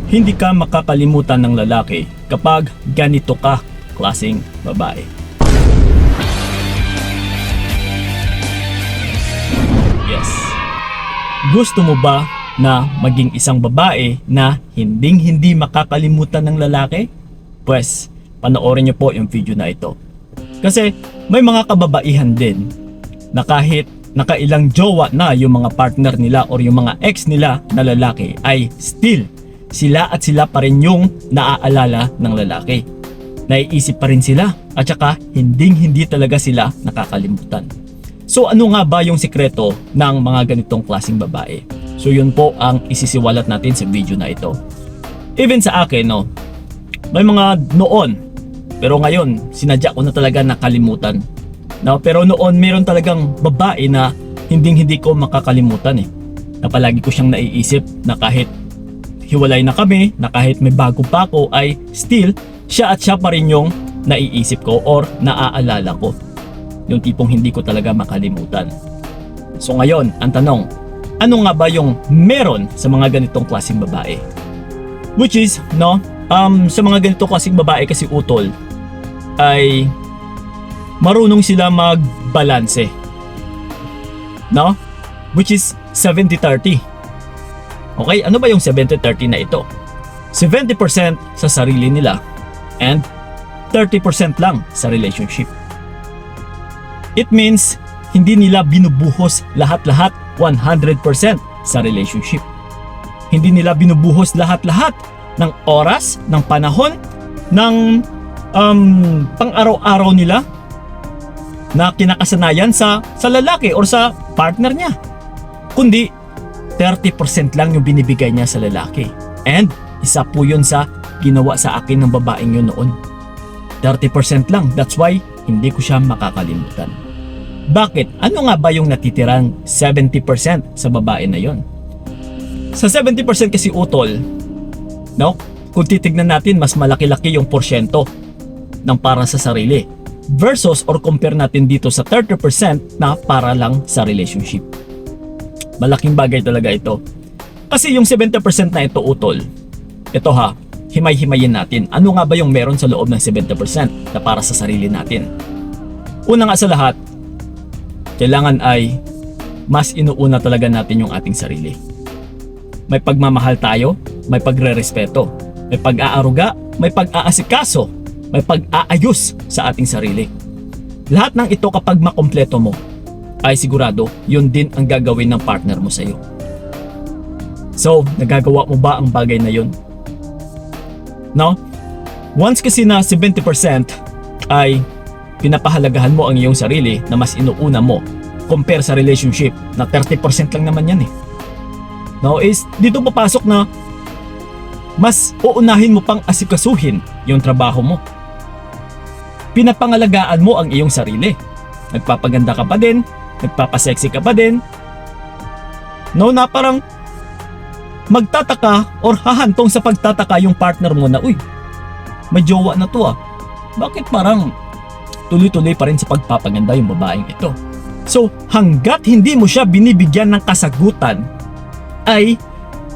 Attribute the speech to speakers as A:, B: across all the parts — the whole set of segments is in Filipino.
A: hindi ka makakalimutan ng lalaki kapag ganito ka klaseng babae. Yes. Gusto mo ba na maging isang babae na hindi makakalimutan ng lalaki? Pues, panoorin niyo po yung video na ito. Kasi may mga kababaihan din na kahit nakailang jowa na yung mga partner nila or yung mga ex nila na lalaki ay still sila pa rin yung naaalala ng lalaki. Naiisip pa rin sila at saka hindi talaga sila nakakalimutan. So ano nga ba yung sikreto ng mga ganitong klaseng babae? So yun po ang isisiwalat natin sa video na ito. Even sa akin, no, may mga noon, pero ngayon sinadya ko na talaga nakalimutan. No, pero noon meron talagang babae na hindi ko makakalimutan eh. Na palagi ko siyang naiisip na kahit hiwalay na kami, na kahit may bago pa ako ay still siya pa rin yung naiisip ko or naaalala ko. Yung tipong hindi ko talaga makalimutan. So ngayon, ang tanong, ano nga ba yung meron sa mga ganitong klaseng babae? Which is, no, sa mga ganitong klaseng babae kasi utol ay marunong sila magbalanse. No? Which is 70-30. Okay, ano ba yung 70-30 na ito? 70% sa sarili nila and 30% lang sa relationship. It means hindi nila binubuhos lahat-lahat 100% sa relationship. Hindi nila binubuhos lahat-lahat ng oras, ng panahon, ng pang-araw-araw nila na kinakasanayan sa lalaki or sa partner niya. Kundi 30% lang yung binibigay niya sa lalaki. And isa po yun sa ginawa sa akin ng babaeng yun noon. 30% lang. That's why hindi ko siya makakalimutan. Bakit? Ano nga ba yung natitirang 70% sa babae na yon? Sa 70% kasi utol, no? Kung titignan natin, mas malaki-laki yung porsyento ng para sa sarili versus or compare natin dito sa 30% na para lang sa relationship. Malaking bagay talaga ito. Kasi yung 70% na ito utol, ito ha, himay-himayin natin. Ano nga ba yung meron sa loob ng 70% na para sa sarili natin? Una nga sa lahat, kailangan ay mas inuuna talaga natin yung ating sarili. May pagmamahal tayo, may pagre-respeto, may pag-aaruga, may pag-aasikaso, may pag-aayos sa ating sarili. Lahat ng ito kapag makompleto mo, ay sigurado yun din ang gagawin ng partner mo sa'yo. So, nagagawa mo ba ang bagay na yun? No? Once kasi na 70% ay pinapahalagahan mo ang iyong sarili na mas inuuna mo compare sa relationship na 30% lang naman yan eh. No, is dito papasok na mas uunahin mo pang asikasuhin yung trabaho mo. Pinapangalagaan mo ang iyong sarili. Nagpapaganda ka pa din, nagpapasexy ka pa din. No, na parang magtataka or hahantong sa pagtataka yung partner mo na, uy, may jowa na to ah. Bakit parang tuloy-tuloy pa rin sa pagpapaganda yung babaeng ito? So, hanggat hindi mo siya binibigyan ng kasagutan, ay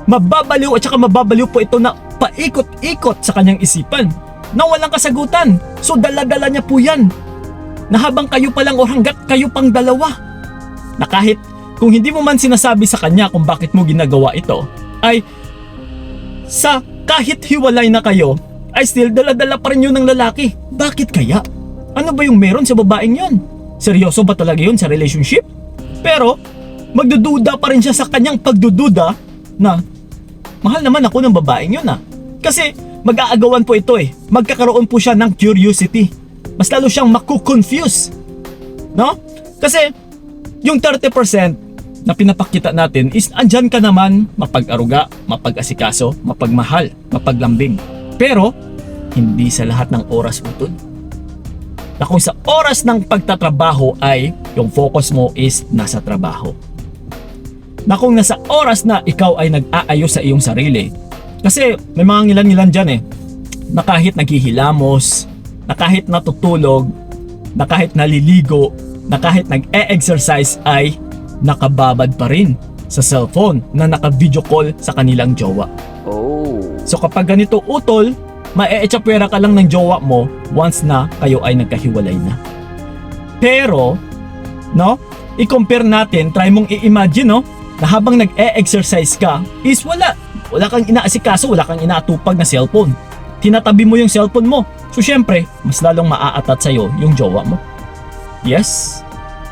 A: mababaliw at saka mababaliw po ito na paikot-ikot sa kanyang isipan na walang kasagutan. So, dala-dala niya po yan na habang kayo pa lang o hanggat kayo pang dalawa, na kahit kung hindi mo man sinasabi sa kanya kung bakit mo ginagawa ito, ay sa kahit hiwalay na kayo, ay still dala-dala pa rin yun ng lalaki. Bakit kaya? Ano ba yung meron sa babaeng yun? Seryoso ba talaga yun sa relationship? Pero magdududa pa rin siya sa kanyang pagdududa na mahal naman ako ng babaeng yun ah. Kasi mag-aagawan po ito eh. Magkakaroon po siya ng curiosity. Mas lalo siyang makukonfuse. No? Kasi yung 30% na pinapakita natin is andyan ka naman mapag-aruga, mapag-asikaso, mapagmahal, mapaglambing. Pero hindi sa lahat ng oras utol. Na kung sa oras ng pagtatrabaho ay yung focus mo is nasa trabaho. Na kung nasa oras na ikaw ay nag-aayos sa iyong sarili. Kasi may mga ngilan-ngilan dyan eh, na kahit naghihilamos, na kahit natutulog, na kahit naliligo, na kahit nag-e-exercise ay nakababad pa rin sa cellphone na naka-video call sa kanilang jowa.
B: Oh.
A: So kapag ganito utol, mae-echapwera ka lang ng jowa mo once na kayo ay nagkahiwalay na. Pero, no, i-compare natin, try mong i-imagine, no, na habang nag-e-exercise ka, is wala kang inaasikaso, wala kang inaatupag na cellphone. Tinatabi mo yung cellphone mo. So syempre, mas lalong maaatat sa'yo yung jowa mo. Yes.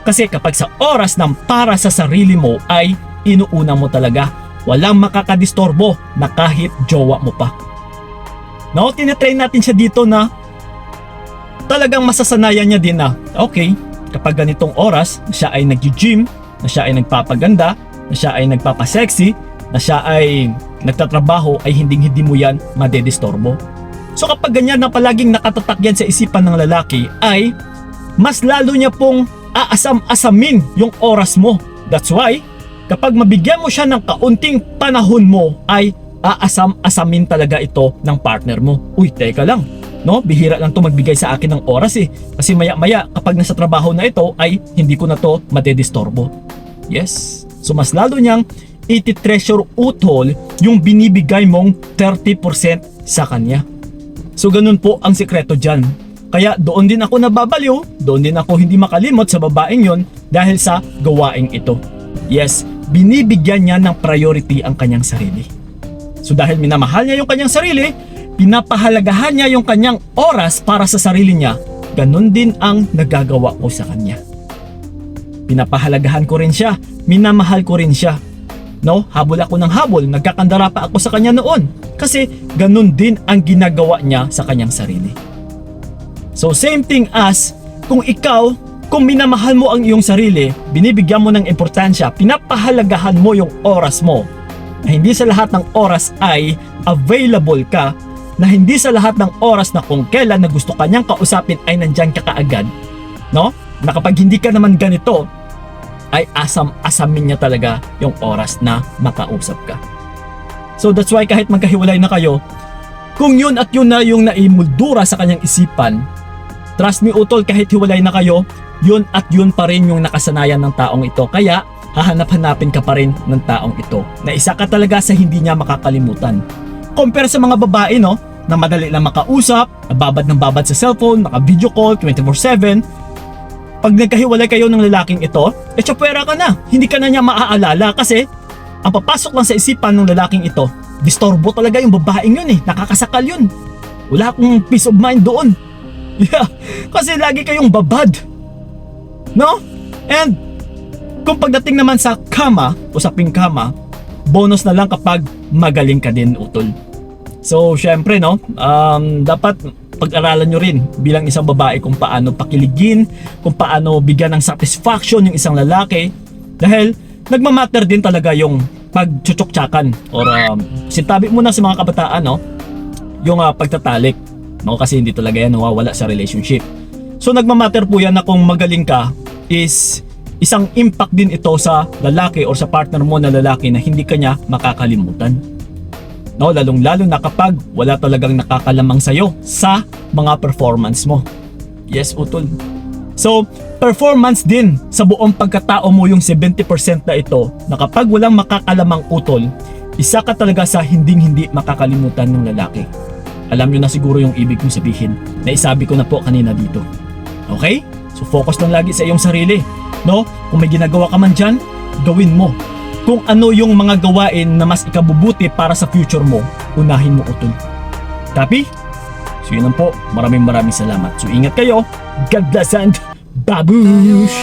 A: Kasi kapag sa oras ng para sa sarili mo ay inuuna mo talaga, walang makakadistorbo na kahit jowa mo pa. No, tinatrain natin siya dito na talagang masasanayan niya din na okay, kapag ganitong oras na siya ay nag-gym, na siya ay nagpapaganda, na siya ay nagpapasexy, na siya ay nagtatrabaho, ay hindi mo yan madedistorbo. So kapag ganyan na palaging nakatatak yan sa isipan ng lalaki, ay mas lalo niya pong aasam-asamin yung oras mo. That's why kapag mabigyan mo siya ng kaunting panahon mo, ay aasam-asamin talaga ito ng partner mo. Uy, teka lang, no? Bihira lang to magbigay sa akin ng oras eh. Kasi maya-maya kapag nasa trabaho na ito ay hindi ko na to madedistorbo. Yes. So mas lalo niyang iti-treasure utol yung binibigay mong 30% sa kanya. So ganun po ang sikreto dyan. Kaya doon din ako nababaliw, doon din ako hindi makalimot sa babaeng yon dahil sa gawaing ito. Yes, binibigyan niya ng priority ang kanyang sarili. So dahil minamahal niya yung kanyang sarili, pinapahalagahan niya yung kanyang oras para sa sarili niya, ganun din ang nagagawa ko sa kanya. Pinapahalagahan ko rin siya, minamahal ko rin siya. No, habol ako ng habol, nagkakandara pa ako sa kanya noon. Kasi ganun din ang ginagawa niya sa kanyang sarili. So same thing as kung ikaw, kung minamahal mo ang iyong sarili, binibigyan mo ng importansya, pinapahalagahan mo yung oras mo, na hindi sa lahat ng oras ay available ka, na hindi sa lahat ng oras na kung kailan na gusto kanyang kausapin ay nandyan ka kaagad, no? Na kapag hindi ka naman ganito, ay asam-asamin niya talaga yung oras na makausap ka. So that's why kahit magkahiwalay na kayo, kung yun at yun na yung naimuldura sa kanyang isipan, trust me utol, kahit hiwalay na kayo, yun at yun pa rin yung nakasanayan ng taong ito. Kaya hahanap-hanapin ka pa rin ng taong ito na isa ka talaga sa hindi niya makakalimutan. Compare sa mga babae, no, na madali lang makausap, babad ng babad sa cellphone, naka-video call 24/7. Pag nagkahiwalay kayo ng lalaking ito, tsapwera ka na, hindi ka na niya maaalala kasi ang papasok lang sa isipan ng lalaking ito, distorbo talaga yung babaeng yun eh, nakakasakal yun. Wala akong peace of mind doon. Yeah, kasi lagi kayong babad, no? And kung pagdating naman sa kama, usaping kama, bonus na lang kapag magaling ka din utol. So syempre, no, dapat pag-aralan nyo rin bilang isang babae kung paano pakiligin, kung paano bigyan ng satisfaction yung isang lalaki, dahil nagmamatter din talaga yung pagtsutsok-tsakan or sintabi mo na sa mga kabataan, no, yung pagtatalik, no, kasi hindi talaga yan nawawala sa relationship. So nagmamatter po yan na kung magaling ka is isang impact din ito sa lalaki or sa partner mo na lalaki na hindi kanya makakalimutan. No, lalong-lalo na kapag wala talagang nakakalamang sa'yo sa mga performance mo. Yes, utol. So, performance din sa buong pagkatao mo yung 70% na ito, na kapag walang makakalamang utol, isa ka talaga sa hindi makakalimutan ng lalaki. Alam nyo na siguro yung ibig kong sabihin na isabi ko na po kanina dito. Okay? So, focus lang lagi sa iyong sarili. No? Kung may ginagawa ka man dyan, gawin mo. Kung ano yung mga gawain na mas ikabubuti para sa future mo, unahin mo utol. Copy? So yun lang po. Maraming salamat. So ingat kayo. God bless and babush!